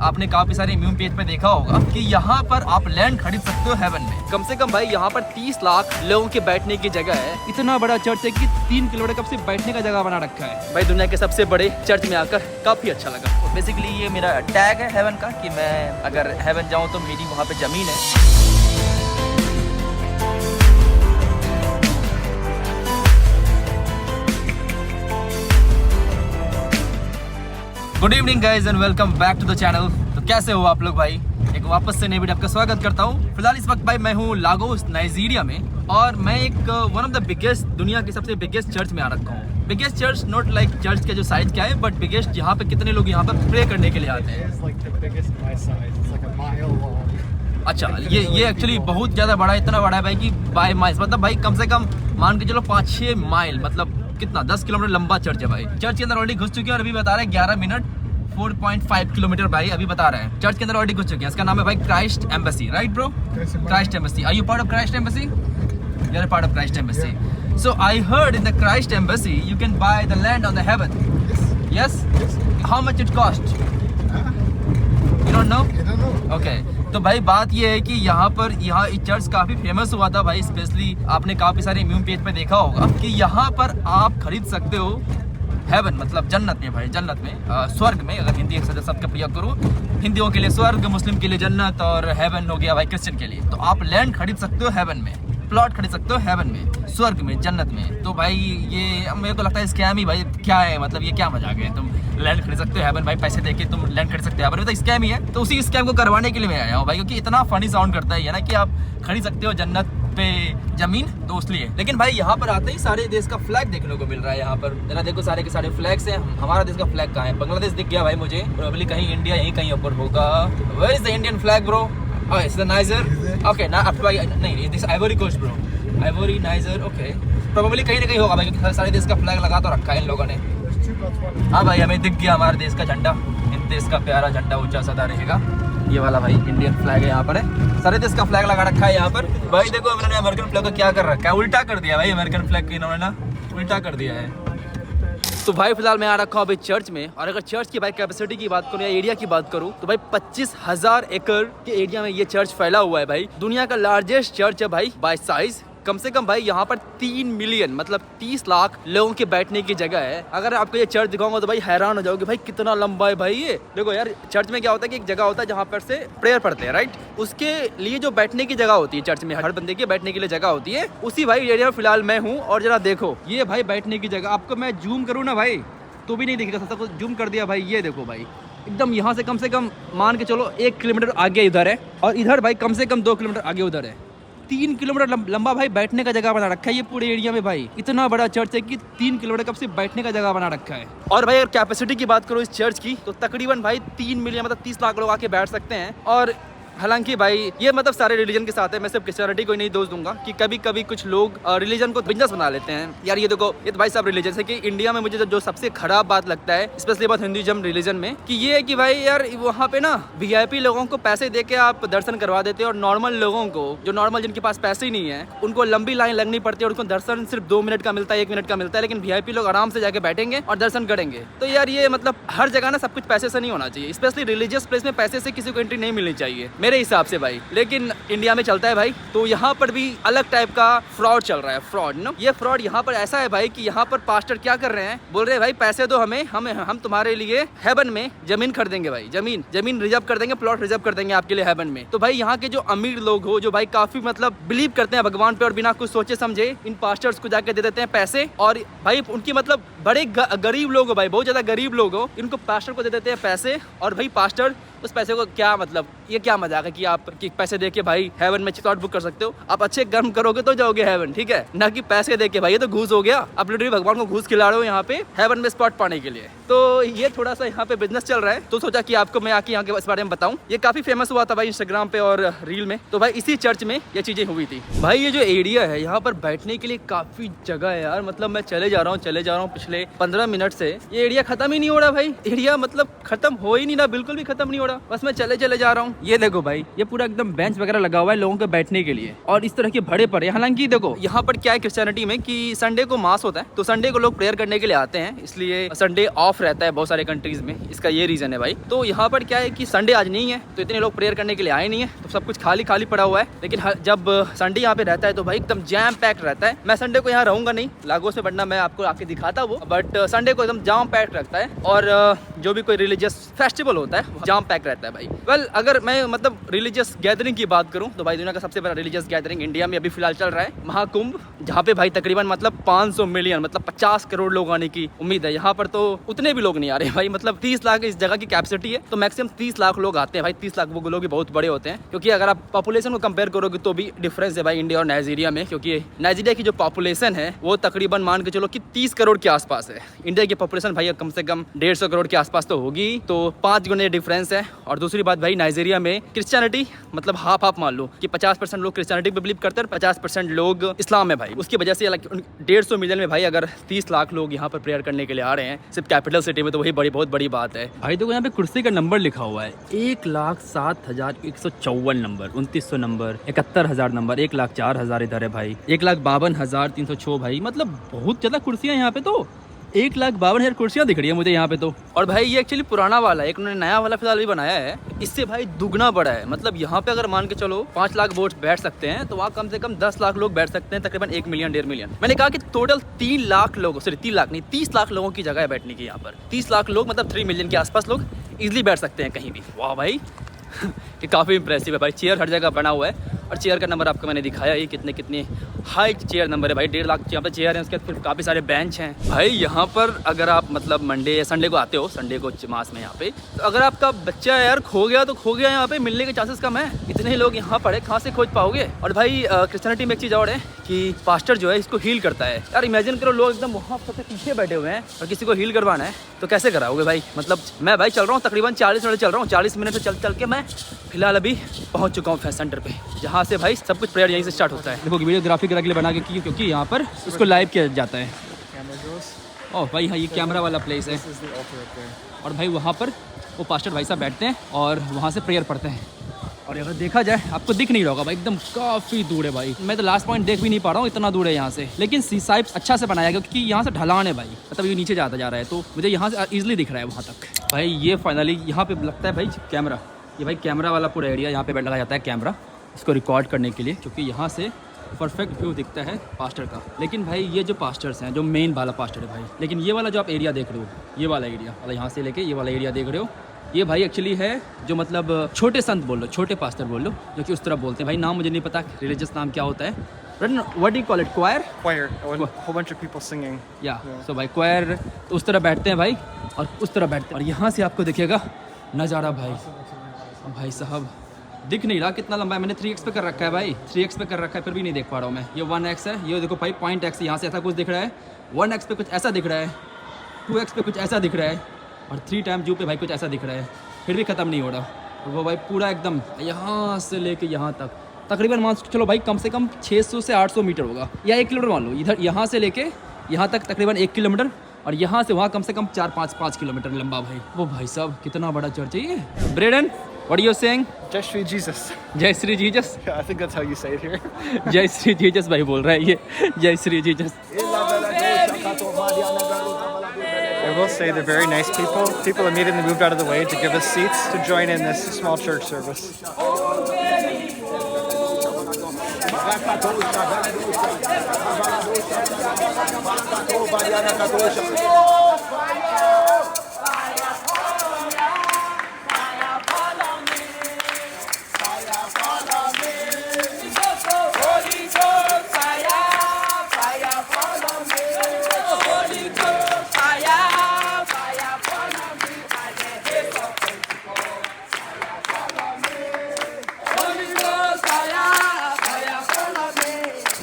आपने काफी सारे मीम पेज पे देखा होगा कि यहाँ पर आप लैंड खरीद सकते हो हेवन में। कम से कम भाई यहाँ पर 30 लाख लोगों के बैठने की जगह है। इतना बड़ा चर्च है कि 3 किलोमीटर कब से बैठने का जगह बना रखा है भाई। दुनिया के सबसे बड़े चर्च में आकर काफी अच्छा लगा। बेसिकली ये मेरा टैग है हेवन का कि मैं अगर हेवन जाऊँ तो मेरी वहाँ पे जमीन है। Good evening guys and welcome back to the channel. तो कैसे हो आप लोग भाई, एक वापस से नए वीडियो आपका स्वागत करता हूँ। फिलहाल इस वक्त भाई मैं हूँ लागोस नाइजीरिया में और मैं एक वन ऑफ द बिगेस्ट, दुनिया के सबसे बिगेस्ट चर्च में आ रखा हूँ। Biggest church not like church के जो साइज क्या है, बट बिगेस्ट यहाँ पे कितने लोग यहाँ पर प्रे करने के लिए आते हैं। अच्छा, ये एक्चुअली बहुत ज़्यादा बड़ा है, इतना बड़ा है भाई कि बाय माइल्स, मतलब भाई कम से कम मान के चलो 5-6 माइल, मतलब कितना 10 किलोमीटर लंबा चर्च है भाई। चर्च के अंदर ऑलरेडी घुस चुके हैं और अभी बता रहे हैं 11 मिनट 4.5 किलोमीटर भाई अभी बता रहे हैं। चर्च के अंदर ऑलरेडी घुस चुके हैं। इसका नाम है भाई Christ Embassy, right bro? Christ Embassy. Are you part of Christ Embassy? You are part of Christ Embassy. So I heard in the Christ Embassy you can buy the land on the heaven. Yes? How much it cost? You don't know? I don't know. Okay. तो भाई बात ये है कि यहाँ church काफी famous हुआ था भाई, स्पेशली आपने काफी सारे मीम पेज पे देखा होगा कि यहाँ पर आप खरीद सकते हो हेवन, मतलब जन्नत में भाई, जन्नत में स्वर्ग में, अगर हिंदी एक सबका प्रयोग करूँ, हिंदियों के लिए स्वर्ग, मुस्लिम के लिए जन्नत और हेवन हो गया भाई क्रिश्चियन के लिए। तो आप लैंड खरीद सकते हो हेवन में, प्लॉट खरीद सकते हो हेवन में, स्वर्ग में, जन्नत में। तो भाई ये मेरे को लगता है स्कैम ही भाई। क्या है मतलब, ये क्या मजाक है? तुम लैंड खरीद सकते हो हेवन भाई, पैसे देके तुम लैंड खरीद सकते हो हेवन, तो स्कैम ही है। तो उसी स्कैम को करवाने के लिए मैं आया हूँ भाई, क्योंकि इतना फनी साउंड करता है ना कि आप खरीद सकते हो जन्नत पे जमीन, तो इसलिए। लेकिन भाई यहाँ पर आते ही सारे देश का फ्लैग देखने को मिल रहा है। यहाँ पर जरा देखो, सारे के सारे फ्लैग्स हैं। हमारा देश का फ्लैग कहाँ है? बांग्लादेश दिख गया भाई मुझे, प्रोबेबली कहीं इंडिया यहीं कहीं ऊपर होगा। Where is the Indian flag bro? It's the Niger. Okay ना, नहीं this Ivory Coast bro, Ivory Niger. Okay, probably कहीं ना कहीं होगा भाई, क्योंकि सारे देश का फ्लैग लगा तो रखा है इन लोगों ने। हाँ भाई, हमें दिख गया हमारे देश का झंडा, इन देश का प्यारा झंडा ऊंचा सदा रहेगा। ये वाला भाई इंडियन फ्लैग है, यहाँ पर है, सारे देश का फ्लैग लगा रखा है यहाँ पर भाई। देखो इन्होंने अमेरिकन फ्लैग को क्या कर रखा है, उल्टा कर दिया भाई। अमेरिकन फ्लैग को इन्होंने ना उल्टा कर दिया है। तो भाई फिलहाल मैं आ रखा हूँ अभी चर्च में, और अगर चर्च की भाई कैपेसिटी की बात करूँ या एरिया की बात करूँ तो भाई 25,000 एकड़ के एरिया में ये चर्च फैला हुआ है भाई। दुनिया का लार्जेस्ट चर्च है भाई बाय साइज। कम से कम भाई यहाँ पर 3 मिलियन मतलब 30 लाख लोगों के बैठने की जगह है। अगर आपको ये चर्च दिखाऊंगा तो भाई हैरान हो जाओगे भाई, कितना लंबा है भाई ये। देखो यार, चर्च में क्या होता है कि एक जगह होता है जहाँ पर से प्रेयर पढ़ते हैं, राइट? उसके लिए जो बैठने की जगह होती है चर्च में, हर बंदे के बैठने के लिए जगह होती है, उसी भाई एरिया में फिलहाल मैं हूँ। और जरा देखो ये भाई बैठने की जगह, आपको मैं जूम करूँ ना भाई तो भी नहीं दिखेगा, सब कुछ जूम कर दिया भाई। ये देखो भाई, एकदम यहाँ से कम मान के चलो 1 किलोमीटर आगे इधर है, और इधर भाई कम से कम 2 किलोमीटर आगे उधर है। 3 किलोमीटर लंबा भाई बैठने का जगह बना रखा है ये पूरे एरिया में भाई। इतना बड़ा चर्च है कि 3 किलोमीटर कब से बैठने का जगह बना रखा है। और भाई अगर कैपेसिटी की बात करो इस चर्च की तो तकरीबन भाई 3 मिलियन मतलब 30 लाख लोग आके बैठ सकते हैं। और हालांकि भाई ये मतलब सारे रिलीजन के साथ है, मैं सिर्फ क्रिश्चियनिटी को ही नहीं दोष दूंगा कि कभी कभी कुछ लोग रिलीजन को बिजनेस बना लेते हैं यार। ये देखो, ये तो भाई सब रिलीजन है कि इंडिया में मुझे जो सबसे खराब बात लगता है, स्पेशली बात हिंदुइज्म रिलीजन में, कि ये है कि भाई यार वहाँ पे ना VIP लोगों को पैसे दे के आप दर्शन करवा देते हैं, और नॉर्मल लोगों को, जो नॉर्मल जिनके पास पैसे ही नहीं है, उनको लंबी लाइन लगनी पड़ती है और उनको दर्शन सिर्फ 2 मिनट का मिलता है, 1 मिनट का मिलता है। लेकिन VIP लोग आराम से जाके बैठेंगे और दर्शन करेंगे। तो यार ये मतलब हर जगह ना सब कुछ पैसे से नहीं होना चाहिए, स्पेशली रिलीजियस प्लेस में पैसे से किसी को एंट्री नहीं मिलनी चाहिए मेरे हिसाब से भाई। लेकिन इंडिया में चलता है भाई। तो यहाँ पर भी अलग टाइप का फ्रॉड चल रहा है, फ्रॉड नो। ये फ्रॉड यहाँ पर ऐसा है भाई कि यहाँ पर पास्टर क्या कर रहे हैं, बोल रहे हैं भाई पैसे दो हमें, हम तुम्हारे लिए हेवन में जमीन खरीदेंगे भाई, जमीन रिजर्व कर देंगे, प्लॉट रिजर्व कर देंगे आपके लिए हेवन में। तो भाई यहाँ के जो अमीर लोग हो, जो भाई काफी मतलब बिलीव करते हैं भगवान पे और बिना कुछ सोचे समझे इन पास्टर्स को जाके दे देते हैं पैसे। और भाई उनकी मतलब बड़े गरीब लोग हो भाई, बहुत ज्यादा गरीब लोग हो, इनको पास्टर को दे देते हैं पैसे। और भाई पास्टर उस पैसे को क्या मतलब, ये क्या मजाक है कि आप पैसे देके भाई हेवन में स्लॉट बुक कर सकते हो? आप अच्छे कर्म करोगे तो जाओगे हेवन, ठीक है, ना कि पैसे देके भाई। ये तो घूस हो गया, आप लिटरली भगवान को घूस खिला रहे हो यहाँ पे हेवन में स्पॉट पाने के लिए। तो ये थोड़ा सा यहाँ पे बिजनेस चल रहा है, तो सोचा कि आपको मैं आके यहाँ के इस बारे में बताऊं। ये काफी फेमस हुआ था भाई इंस्टाग्राम पे और रील में, तो भाई इसी चर्च में ये चीजें हुई थी भाई। ये जो एरिया है यहाँ पर बैठने के लिए काफी जगह है यार, मतलब मैं चले जा रहा हूँ पिछले 15 मिनट से, ये एरिया खत्म ही नहीं हो रहा भाई। एरिया मतलब खत्म हो ही नहीं रहा, बिल्कुल भी खत्म नहीं हो रहा, बस मैं चले जा रहा हूँ। ये देखो भाई, ये पूरा एकदम बेंच वगैरह लगा हुआ है लोगों के बैठने के लिए, और इस तरह के भड़े पड़े। हालांकि देखो यहाँ पर क्या है क्रिश्चियनिटी में कि संडे को मास होता है, तो संडे को लोग प्रेयर करने के लिए आते हैं, इसलिए संडे ऑफ रहता है बहुत सारे कंट्रीज में, इसका ये रीज़न है भाई। तो यहाँ पर क्या है कि संडे आज नहीं है तो इतने लोग प्रेयर करने के लिए आए नहीं है, तो सब कुछ खाली खाली पड़ा हुआ है। लेकिन जब संडे यहाँ पे रहता है तो भाई एकदम जैम पैक रहता है। मैं संडे को यहाँ रहूँगा नहीं लागोस में, वरना मैं आपको आके दिखाता वो, बट संडे को एकदम जाम पैक रखता है। और जो भी कोई रिलीजियस फेस्टिवल होता है जाम पैक रहता है भाई। वेल अगर मैं मतलब रिलीजियस गैदरिंग की बात करूँ तो भाई दुनिया का सबसे बड़ा रिलीजियस गैदरिंग इंडिया में अभी फिलहाल चल रहा है, महाकुंभ, जहाँ पे भाई तकरीबन मतलब 500 मिलियन मतलब 50 करोड़ लोग आने की उम्मीद है। यहाँ पर तो उतने भी लोग नहीं आ रहे भाई, मतलब 30 लाख इस जगह की कैपेसिटी है, तो मैक्सिमम 30 लाख लोग आते हैं भाई। 30 लाख वो लोग भी बहुत बड़े होते हैं, क्योंकि अगर आप पॉपुलेशन को कंपेयर करोगे तो भी डिफरेंस है भाई इंडिया और नाइजीरिया में, क्योंकि नाइजीरिया की जो पॉपुलेशन है वो तकरीबन मान के चलो कि 30 करोड़ के आसपास है। इंडिया की पॉपुलेशन भाई कम से कम 150 करोड़ के आसपास तो होगी, तो 5 गुने डिफरेंस है। और दूसरी बात भाई नाइजीरिया में क्रिश्चियनिटी मतलब हाफ हाफ मान लो कि 50% लोग क्रिश्चियनिटी पे बिलीव करते हैं और 50% लोग इस्लाम में भाई। उसकी वजह से 150 मिलियन में भाई अगर 30 लाख लोग यहाँ पर प्रेयर करने के लिए आ रहे हैं सिर्फ कैपिटल सिटी में, तो वही बहुत बड़ी बात है भाई। देखो यहाँ पे कुर्सी का नंबर लिखा हुआ है 1,07,154 नंबर, 2900 नंबर, 71,000 नंबर, 1,04,000 इधर है भाई, 1,52,306 भाई। मतलब बहुत ज़्यादा कुर्सियाँ यहाँ पे, तो 1,52,000 कुर्सियाँ दिख रही है मुझे यहाँ पे तो। और भाई ये एक्चुअली पुराना वाला है, एक उन्होंने नया वाला फिलहाल भी बनाया है, इससे भाई दुगना बड़ा है। मतलब यहाँ पे अगर मान के चलो 5 लाख वोट बैठ सकते हैं, तो वहाँ कम से कम 10 लाख लोग बैठ सकते हैं, तकरीबन 1 मिलियन 1.5 मिलियन। मैंने कहा कि टोटल 3 लाख लोग, सॉरी 3 लाख नहीं 30 लाख लोगों की जगह है बैठने की यहाँ पर। 30 लाख लोग मतलब 3 मिलियन के आसपास लोग इजिली बैठ सकते हैं कहीं भी। वाह भाई ये काफ़ी इंप्रेसिव है भाई। चेयर हर जगह बना हुआ है, और चेयर का नंबर आपको मैंने दिखाया ही कितने हाई चेयर नंबर है भाई। 1.5 लाख यहाँ पे चेयर है, उसके बाद फिर काफ़ी सारे बेंच हैं भाई। यहाँ पर अगर आप मतलब मंडे या संडे को आते हो, संडे को मास में यहाँ पे, तो अगर आपका बच्चा यार खो गया तो खो गया, यहाँ पे मिलने के चांसेस कम है। इतने लोग यहाँ पड़े, कहाँ से खोज पाओगे। और भाई क्रिश्चियनिटी में एक चीज़ और है कि पास्टर जो है इसको हील करता है। यार इमेजिन करो लोग एकदम वहाँ सबसे पीछे बैठे हुए हैं और किसी को हील करवाना है तो कैसे कराओगे भाई। मतलब मैं भाई चल रहा हूँ तकरीबन 40 मिनट चल रहा हूँ, 40 मिनट से चल के मैं फिलहाल अभी पहुँच चुका हूँ फेस्ट सेंटर पे, जहाँ से भाई सब कुछ प्रेयर यहीं से स्टार्ट होता है। देखो वीडियोग्राफी के लिए बना के की, क्योंकि यहाँ पर उसको लाइव किया जाता है। ओह भाई हाँ ये कैमरा वाला प्लेस है, और भाई वहाँ पर वो पास्टर भाई साहब बैठते हैं और वहाँ से प्रेयर पढ़ते हैं। और अगर देखा जाए आपको दिख नहीं रहा होगा भाई, एकदम काफ़ी दूर है भाई। मैं तो लास्ट पॉइंट देख भी नहीं पा रहा हूँ, इतना दूर है यहाँ से। लेकिन सी साइड अच्छा से बनाया गया, क्योंकि यहाँ से ढलान है भाई, मतलब ये नीचे जाता जा रहा है, तो मुझे यहाँ से ईजिली दिख रहा है वहाँ तक भाई। ये फाइनली यहाँ पे लगता है भाई कैमरा, ये भाई कैमरा वाला पूरा एरिया यहाँ पे लगाया जाता है कैमरा, इसको रिकॉर्ड करने के लिए, क्योंकि यहाँ से परफेक्ट व्यू दिखता है पास्टर का। लेकिन भाई ये जो पास्टर्स हैं, जो मेन वाला पास्टर है भाई, लेकिन ये वाला जो आप एरिया देख रहे हो, ये वाला एरिया मतलब यहाँ से लेके ये वाला एरिया देख रहे हो, ये भाई एक्चुअली है जो मतलब छोटे संत बोल लो, छोटे पास्टर बोल लो, जो कि उस तरह बोलते हैं भाई। नाम मुझे नहीं पता रिलीजियस नाम क्या होता है, what do you call it, choir? Choir, a whole bunch of people singing. या सो भाई क्वायर उस तरह बैठते हैं भाई, और उस तरह बैठते हैं। और यहाँ से आपको दिखेगा नज़ारा भाई साहब दिख नहीं रहा कितना लंबा है। मैंने 3x पे कर रखा है भाई, 3x पे कर रखा है, फिर भी नहीं देख पा रहा हूँ मैं। ये 1x है, ये देखो भाई पॉइंट x, यहाँ से ऐसा कुछ दिख रहा है, 1x पे कुछ ऐसा दिख रहा है, 2x पे कुछ ऐसा दिख रहा है, और 3 टाइम जू पे भाई कुछ ऐसा दिख रहा है, फिर भी ख़त्म नहीं हो रहा। और वो भाई पूरा एकदम यहाँ से लेके यहाँ तक तकरीबन मान चलो भाई कम से कम 600 से 800 मीटर होगा, या 1 किलोमीटर मान लो। इधर यहाँ से लेके यहाँ तक तकरीबन 1 किलोमीटर, और यहाँ से वहाँ कम से कम 4-5 किलोमीटर लंबा भाई। वो भाई साहब कितना बड़ा चर्च है ये। Braden, what are you saying? Jai Shri Jesus. Jai Shri Jesus. Yeah, I think that's how you say it here. जय श्री जीसस भाई बोल रहा है ये, जय Shri Jesus. I will say they're very nice people. People immediately moved out of the way to give us seats to join in this small church service.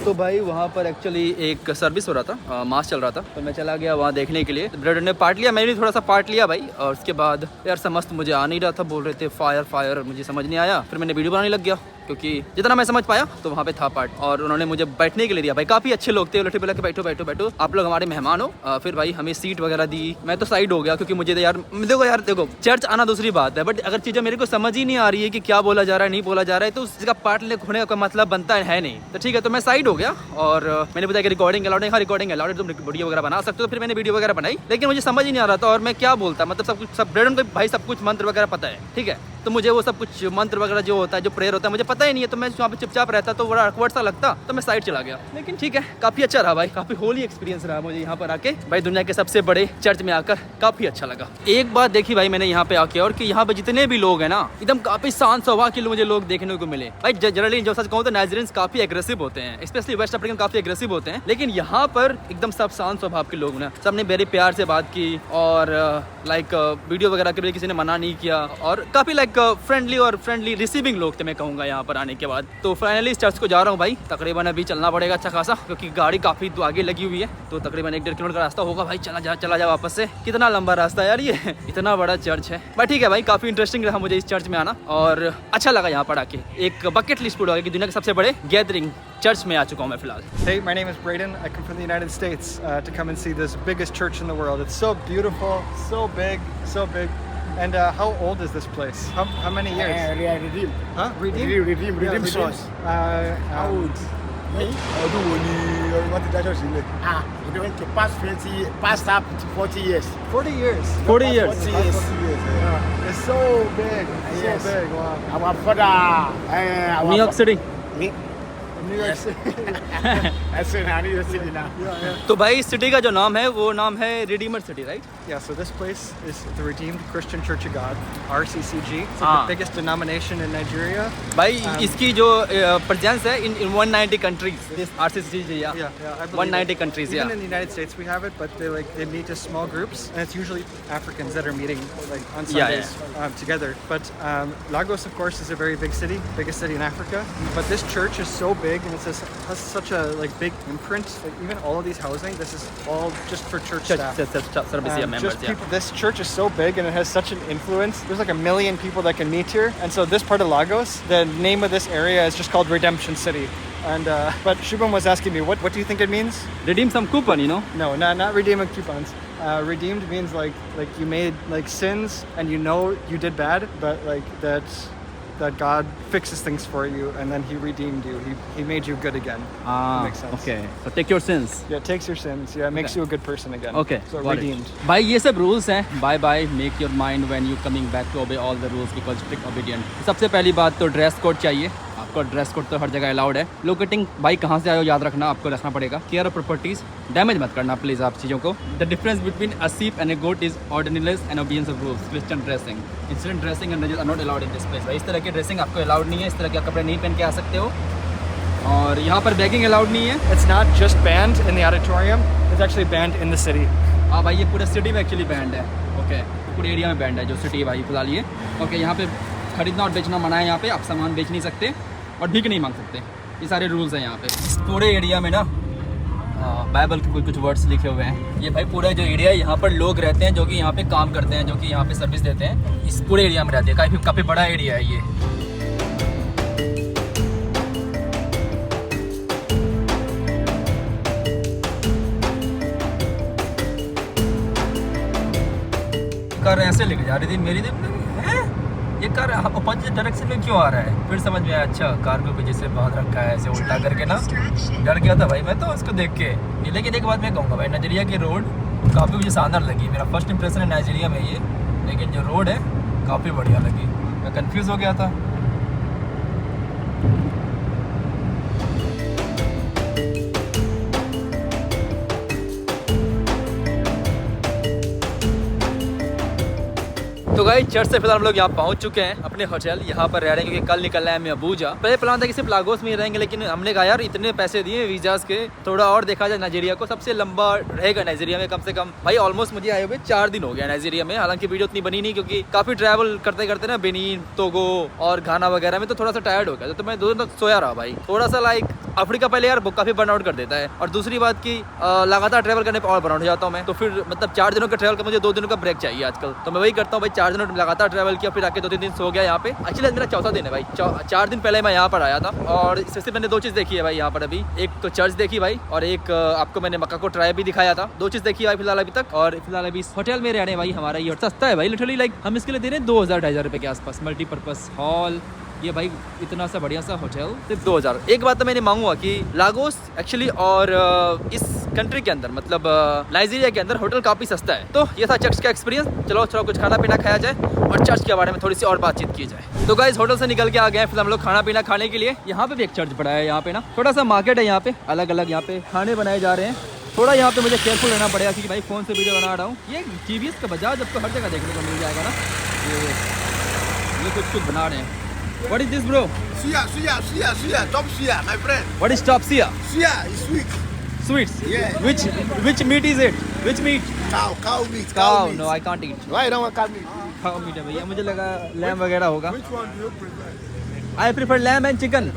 तो भाई वहाँ पर एक्चुअली एक सर्विस हो रहा था, मास चल रहा था, तो मैं चला गया वहाँ देखने के लिए। ब्रदर ने पार्ट लिया, मैंने भी थोड़ा सा पार्ट लिया भाई। और उसके बाद यार समझ मुझे आ नहीं रहा था, बोल रहे थे फायर फायर, मुझे समझ नहीं आया, फिर मैंने वीडियो बनाने लग गया क्योंकि जितना मैं समझ पाया तो वहाँ पे था पार्ट, और उन्होंने मुझे बैठने के लिए दिया। भाई काफ़ी अच्छे लोग थे, उलटे बोला कि बैठो बैठो बैठो, आप लोग हमारे मेहमान हो। फिर भाई हमें सीट वगैरह दी। मैं तो साइड हो गया क्योंकि मुझे तो यार देखो चर्च आना दूसरी बात है, बट अगर चीज़ें मेरे को समझ ही नहीं आ रही है कि क्या बोला जा रहा है नहीं बोला जा रहा है तो उसका पार्ट होने का मतलब बनता है नहीं। तो ठीक है, तो मैं साइड हो गया और मैंने बताया कि रिकॉर्डिंग अलाउड है। हाँ रिकॉर्डिंग अलाउड है, तुम वीडियो वगैरह बना सकते हो। फिर मैंने वीडियो वगैरह बनाई, लेकिन मुझे समझ ही नहीं आ रहा था और मैं क्या बोलता, मतलब सब कुछ सब ब्रेडन को भाई सब कुछ मंत्र वगैरह पता है, ठीक है, तो मुझे वो सब कुछ मंत्र वगैरह जो होता है, जो प्रेयर होता है, मुझे पता ही नहीं है। तो मैं वहाँ पे चुपचाप रहता तो बड़ा अकवर्ड सा लगता, तो मैं साइड चला गया। लेकिन ठीक है, काफ़ी अच्छा रहा भाई, काफ़ी होली एक्सपीरियंस रहा मुझे यहाँ पर आके। भाई दुनिया के सबसे बड़े चर्च में आकर काफ़ी अच्छा लगा। एक बात देखी भाई मैंने यहाँ पे आके, और कि यहाँ पे जितने भी लोग हैं ना, एकदम काफ़ी शांत स्वभाव के मुझे लोग देखने को मिले। भाई जनरली जो सच कहूँ तो नाइजीरियंस काफ़ी एग्रेसिव होते हैं, स्पेशली वेस्ट अफ्रीकन काफ़ी एग्रेसिव होते हैं, लेकिन यहाँ पर एकदम सब शांत स्वभाव के लोग ना, सबने बड़े प्यार से बात की और लाइक वीडियो वगैरह के लिए किसी ने मना नहीं किया, और काफ़ी लाइक फ्रेंडली रिसीविंग लोग थे मैं कहूँगा यहाँ पर आने के बाद। तो फाइनली इस चर्च को जा रहा हूँ भाई, तकरीबन अभी चलना पड़ेगा अच्छा खासा क्योंकि गाड़ी काफ़ी आगे लगी हुई है, तो तकरीबन 1-1.5 किलोमीटर का रास्ता होगा भाई। चला जा वापस से, कितना लंबा रास्ता यार ये इतना बड़ा चर्च है। बट ठीक है भाई, काफ़ी इंटरेस्टिंग रहा मुझे इस चर्च में आना और अच्छा लगा यहाँ पर आके। एक बकेट लिस्ट पूरा हो गया कि दुनिया के सबसे बड़े गैदरिंग चर्च में आ चुका हूँ मैं फिलहाल। Hey, my name is Braden. I come from the United States to come and see this biggest church in the world. It's so beautiful, so big, so big. And how old is this place? How many years? Redeem. Huh? Redeem? Redeem Church. How old? Me? I do only want to church in it. We're going to past up to 40 years. 40 years. 40 years. 40 years. 40 years. Yeah. It's so big. Yes. So big. Wow. Our father. New York city. Me? New York City. That's in New York City now. Yeah, yeah. तो भाई इस city का जो नाम है वो नाम है Redeemer city, right? Yeah, so this place is the Redeemed Christian Church of God, RCCG. It's like Ah. the biggest denomination in Nigeria. भाई इसकी जो प्रेजेंस है in 190 countries, this RCCG, Yeah, I believe 190 it. countries, Even yeah. in the United States we have it, but they meet as small groups, and it's usually Africans that are meeting like on Yeah, Sundays together. But Lagos, of course, is a very big city, biggest city in Africa. But this church is so big, and it has such a like big imprint. Like even all of these housing, this is all just for church staff. Service Just members, people, this church is so big and it has such an influence. There's like 1 million people that can meet here, and so this part of Lagos, the name of this area is just called Redemption City. And but Shubham was asking me, what do you think it means? redeem some coupon, you know? No, not redeeming coupons. Redeemed means like you made like sins and you know you did bad, but like that God fixes things for you and then He redeemed you. He made you good again. Makes sense. okay, so take your sins. Yeah, it takes your sins. Yeah, it makes you a good person again. Okay, So got it. redeemed. भाई ये सब rules हैं, bye bye, make your mind when you coming back to obey all the rules because strict obedient. सबसे पहली बात तो dress code चाहिए आपको, ड्रेस कोड तो हर जगह अलाउड है। लोकेटिंग भाई कहाँ से आए हो याद रखना, आपको रखना पड़ेगा। केयर ऑफ प्रॉपर्टीज, डैमेज मत करना प्लीज़ आप चीज़ों को। The difference between a sheep and a goat is ordinariness and obedience of rules. Christian dressing, incident dressing and are not allowed in this place. भाई इस तरह की ड्रेसिंग आपको अलाउड नहीं है, इस तरह के कपड़े नहीं पहन के आ सकते हो, और यहाँ पर बैगिंग अलाउड नहीं है। It's not just banned in the auditorium, it's actually banned in the city. हाँ भाई ये पूरे सिटी में एक्चुअली बैंड है। ओके, पूरे एरिया में बैंड है जो सिटी है भाई फिलहाल ये। ओके, यहाँ पे खरीदना और बेचना मना है, यहाँ पे आप सामान बेच नहीं सकते और भीख नहीं मांग सकते, ये सारे रूल्स हैं यहाँ पे। इस पूरे एरिया में ना बाइबल के कुछ वर्ड्स लिखे हुए हैं। ये भाई पूरा जो एरिया है यहाँ पर लोग रहते हैं जो कि यहाँ पे काम करते हैं, जो कि यहाँ पे सर्विस देते हैं, इस पूरे एरिया में रहते हैं। काफ़ी बड़ा एरिया है ये। कार ऐसे लेके जा रही थी मेरी है, ये कार अपोजिट डायरेक्शन में क्यों आ रहा है? फिर समझ में आया, अच्छा कार को पीछे से बांध रखा है ऐसे उल्टा करके ना। डर गया था भाई मैं तो उसको देख के। लेकिन एक बात मैं कहूँगा भाई, नाइजीरिया की रोड काफ़ी मुझे शानदार लगी। मेरा फर्स्ट इंप्रेशन है नाइजीरिया में ये, लेकिन जो रोड है काफ़ी बढ़िया लगी। मैं कंफ्यूज हो गया था। तो गाइस चर्च से फिलहाल हम लोग यहाँ पहुँच चुके हैं अपने होटल। यहाँ पर रह रहे हैं क्योंकि कल निकलना है हमें अबूजा। पहले प्लान था कि सिर्फ लागोस में ही रहेंगे, लेकिन हमने कहा यार इतने पैसे दिए वीजाज के, थोड़ा और देखा जाए नाइजीरिया को। सबसे लंबा रहेगा नाइजीरिया में कम से कम भाई, ऑलमोस्ट मुझे आए हुए 4 दिन हो गया नाइजीरिया में। हालांकि वीडियो उतनी बनी नहीं क्योंकि काफ़ी ट्रैवल करते करते ना बेनिन, टोगो और घाना वगैरह में, तो थोड़ा सा टायर्ड हो गया। तो मैं 2 दिन तक सोया रहा भाई, थोड़ा सा लाइक अफ्रीका पहले यार काफी बर्नआउट कर देता है, और दूसरी बात की लगातार ट्रैवल करने पर और बर्नआउट हो जाता हूँ मैं, तो फिर मतलब 4 दिनों का ट्रैवल का मुझे 2 दिनों का ब्रेक चाहिए आजकल, तो मैं वही करता हूँ भाई। 4 दिनों लगातार ट्रैवल किया, फिर आके 2-3 दिन सो गया यहाँ पे। एक्चुअली मेरा चौथा दिन है भाई, 4 दिन पहले मैं यहाँ पर आया था, और इससे मैंने 2 चीज़ देखी है भाई यहाँ पर अभी। एक तो चर्च देखी भाई, और एक आपको मैंने मक्का को ट्राई भी दिखाया था। 2 चीज़ देखी है फिलहाल अभी तक, और फिलहाल अभी होटल में रहने भाई हमारा ये सस्ता है भाई, लिटरली लाइक हम इसके लिए दे रहे हैं 2,000-2,500 रुपये के आसपास। मल्टीपर्पज़ हॉल, ये भाई इतना सा बढ़िया सा होटल सिर्फ 2,000। एक बात तो मैंने मांगूंगा कि लागोस एक्चुअली और इस कंट्री के अंदर मतलब नाइजीरिया के अंदर होटल काफ़ी सस्ता है। तो ये था चर्च का एक्सपीरियंस। चलो थोड़ा कुछ खाना पीना खाया जाए और चर्च के बारे में थोड़ी सी और बातचीत की जाए। तो गाइस होटल से निकल के आ गए, फिर हम लोग खाना पीना खाने के लिए। यहाँ पे भी एक चर्च पड़ा है, यहाँ पे ना छोटा सा मार्केट है, यहाँ पे अलग अलग यहाँ पे खाने बनाए जा रहे हैं। थोड़ा यहाँ पे मुझे केयरफुल रहना पड़ेगा क्योंकि भाई फ़ोन से वीडियो बना रहा हूँ। ये TVS का बजाज आपको हर जगह देखने को मिल जाएगा ना। ये कुछ बना रहे हैं। What is this, bro? Suya, top suya, my friend. What is top suya? Suya is sweet. Sweets? Yeah. Which meat is it? Which meat? Cow meat. Cow. No, I can't eat. Why you don't want cow meat? Cow meat है भैया, मुझे लगा lamb वगैरह होगा। Which one do you prefer? I prefer lamb and chicken.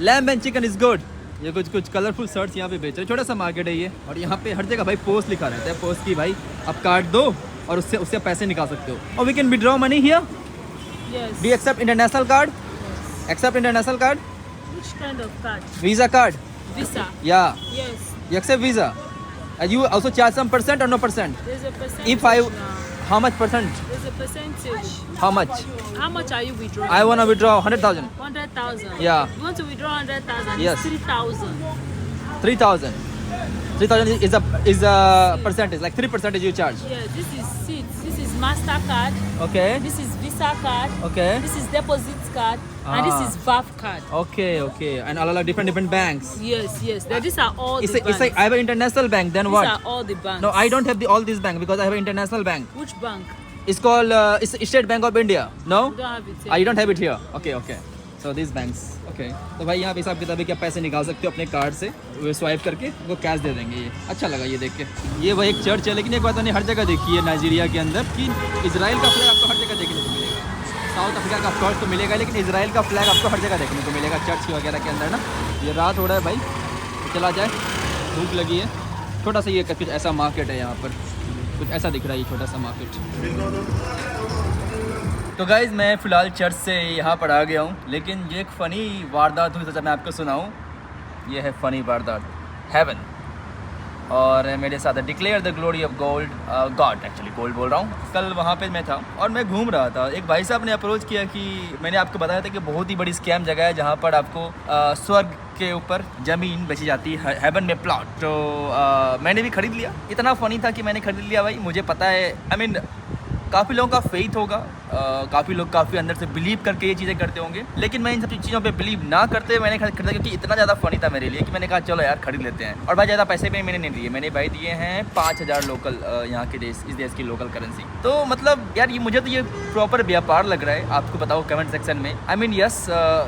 Lamb and chicken is good. ये कुछ colourful shirts यहाँ पे बेच रहे हैं। छोटा सा मार्केट है ये, और यहाँ पे हर जगह भाई पोस्ट लिखा रहता है। पोस्ट की भाई आप कार्ड दो और उससे पैसे निकाल सकते हो। और we can withdraw money here. Yes. Do you accept international card? Accept international card? Which kind of card? Visa card? Visa. Yeah. Yes. You accept Visa? And you also charge some percent or no percent? There's a percentage. If I, now. how much percent? There's a percentage. How much? How much are you withdrawing? I want to withdraw 100,000. 100,000. Yeah. You want to withdraw 100,000? Yes. It's 3,000. 3,000. 3,000 is a percentage, like 3% you charge. Yeah. This is seats. This is Mastercard. Okay. This is Visa card. Okay. This is deposit card. And this Ah. is VAF card. Okay. And all different banks. Yes. These are all It's the like banks. I have an international bank. Then These what? are all the banks. No, I don't have all these banks because I have an international bank. Which bank? It's called it's State Bank of India. No? You don't have it here. I don't have it here. Okay. So these banks. Okay. तो भाई यहाँ पे हिसाब किताब क्या पैसे निकाल सकते हो अपने कार्ड से, वो स्वाइप करके वो कैश दे देंगे। ये अच्छा लगा ये देख के। ये वही एक चर्च है, लेकिन एक बात मैंने हर जगह देखी है नाइजीरिया के अंदर कि इजराइल का फ्लैग आपको हर जगह देखने को मिलेगा। साउथ अफ्रीका का ऑफकोर्स तो मिलेगा, लेकिन इजराइल का फ्लैग आपको हर जगह देखने को मिलेगा चर्च वगैरह के अंदर ना। ये रात हो रहा है भाई, तो चला जाए, भूख लगी है। छोटा सा ये कुछ ऐसा मार्केट है यहाँ पर, कुछ ऐसा दिख रहा है ये छोटा सा मार्केट। तो गाइज़ मैं फ़िलहाल चर्च से यहाँ पर आ गया हूँ, लेकिन ये एक फ़नी वारदात हुई, सोचा मैं आपको सुनाऊँ। ये है फ़नी वारदात, हेवन, और मेरे साथ है declare the glory of God actually gold बोल रहा हूँ। कल वहाँ पे मैं था और मैं घूम रहा था, एक भाई साहब ने अप्रोच किया कि मैंने आपको बताया था कि बहुत ही बड़ी स्कैम जगह है जहाँ पर आपको स्वर्ग के ऊपर ज़मीन बेची जाती है, हेवन में प्लॉट। तो मैंने भी ख़रीद लिया। इतना फ़नी था कि मैंने ख़रीद लिया भाई। मुझे पता है, आई मीन काफ़ी लोगों का फेथ होगा, काफ़ी लोग काफ़ी अंदर से बिलीव करके ये चीज़ें करते होंगे, लेकिन मैं इन सब चीज़ों पे बिलीव ना करते मैंने खरीदा क्योंकि इतना ज़्यादा फ़नी था मेरे लिए कि मैंने कहा चलो यार खरीद लेते हैं। और भाई ज़्यादा पैसे भी मैंने नहीं दिए, मैंने भाई दिए हैं 5,000 लोकल, यहाँ के देश, इस देश की लोकल करेंसी। तो मतलब यार ये मुझे तो ये प्रॉपर व्यापार लग रहा है। आपको बताओ कमेंट सेक्शन में। आई मीन यस,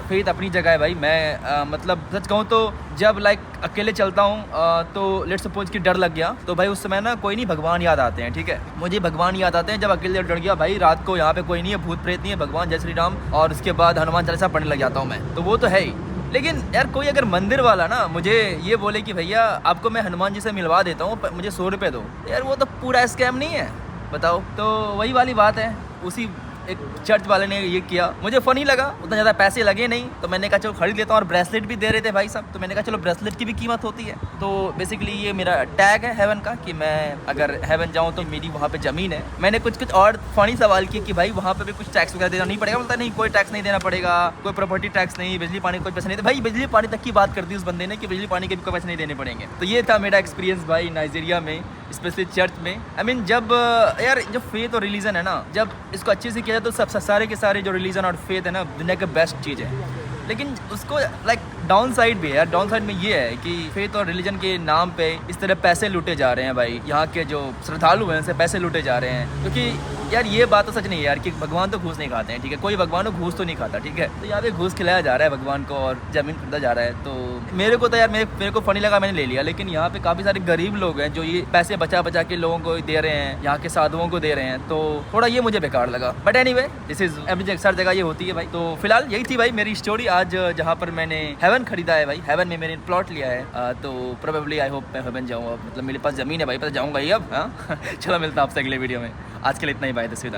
फेथ अपनी जगह है भाई। मैं मतलब सच कहूँ तो जब लाइक अकेले चलता हूँ तो लेट्स सपोज कि डर लग गया तो भाई उस समय ना कोई नहीं, भगवान याद आते हैं। ठीक है, मुझे भगवान याद आते हैं जब अकेले डर गया भाई, रात को यहाँ पे कोई नहीं है, भूत प्रेत नहीं है, भगवान जय श्री राम, और उसके बाद हनुमान चालीसा पढ़ने लग जाता हूँ मैं। तो वो तो है ही, लेकिन यार कोई अगर मंदिर वाला ना मुझे ये बोले कि भैया आपको मैं हनुमान जी से मिलवा देता हूँ, मुझे 100 रुपये दो, यार वो तो पूरा स्कैम नहीं है, बताओ। तो वही वाली बात है, उसी एक चर्च वाले ने ये किया, मुझे फ़नी लगा, उतना ज़्यादा पैसे लगे नहीं, तो मैंने कहा चलो खरीद लेता हूँ। और ब्रेसलेट भी दे रहे थे भाई साहब, तो मैंने कहा चलो ब्रेसलेट की भी कीमत होती है। तो बेसिकली ये मेरा टैग है हेवन का कि मैं अगर हेवन जाऊँ तो मेरी वहाँ पे ज़मीन है। मैंने कुछ और फ़नी सवाल किए कि भाई वहाँ पे भी कुछ टैक्स वगैरह देना नहीं पड़ेगा। बोलता नहीं, कोई टैक्स नहीं देना पड़ेगा, कोई प्रॉपर्टी टैक्स नहीं, बिजली पानी कोई पैसे नहीं। भाई बिजली पानी तक की बात कर दी उस बंदे ने कि बिजली पानी के भी कोई पैसे नहीं देने पड़ेंगे। तो ये था मेरा एक्सपीरियंस भाई नाइजीरिया में, स्पेशली चर्च में। आई मीन जब यार जो फेथ और रिलीजन है ना, जब इसको अच्छे से किया जाए तो सब सारे के सारे जो रिलीजन और फेथ है ना, दुनिया का बेस्ट चीज़ है। लेकिन उसको लाइक डाउन साइड भी है यार। डाउन साइड में ये है कि फेथ और रिलीजन के नाम पे इस तरह पैसे लूटे जा रहे हैं भाई। यहाँ के जो श्रद्धालु हैं उनसे पैसे लूटे जा रहे हैं, क्योंकि यार ये बात तो सच नहीं है यार कि भगवान तो घूस नहीं खाते हैं। ठीक है, कोई भगवान को घूस तो नहीं खाता। ठीक है, तो यहाँ पे घूस खिलाया जा रहा है भगवान को और ज़मीन खरीदा जा रहा है। तो मेरे को तो यार मेरे को फ़नी लगा, मैंने ले लिया। लेकिन यहाँ पे काफ़ी सारे गरीब लोग हैं जो ये पैसे बचा बचा के लोगों को दे रहे हैं, यहाँ के साधुओं को दे रहे हैं। तो थोड़ा ये मुझे बेकार लगा, but anyway this is every हर जगह ये होती है भाई। तो फिलहाल यही थी भाई मेरी स्टोरी आज जहाँ पर मैंने हेवन खरीदा है भाई, हेवन में मैंने प्लॉट लिया है, तो प्रोबेबली आई होप मैं हेवन जाऊँगा। मतलब मेरे पास ज़मीन है भाई, पता जाऊँगा ही अब। हाँ चलो मिलता है आपसे अगले वीडियो में। आज के लिए इतना ही, बाय, तस्वीर।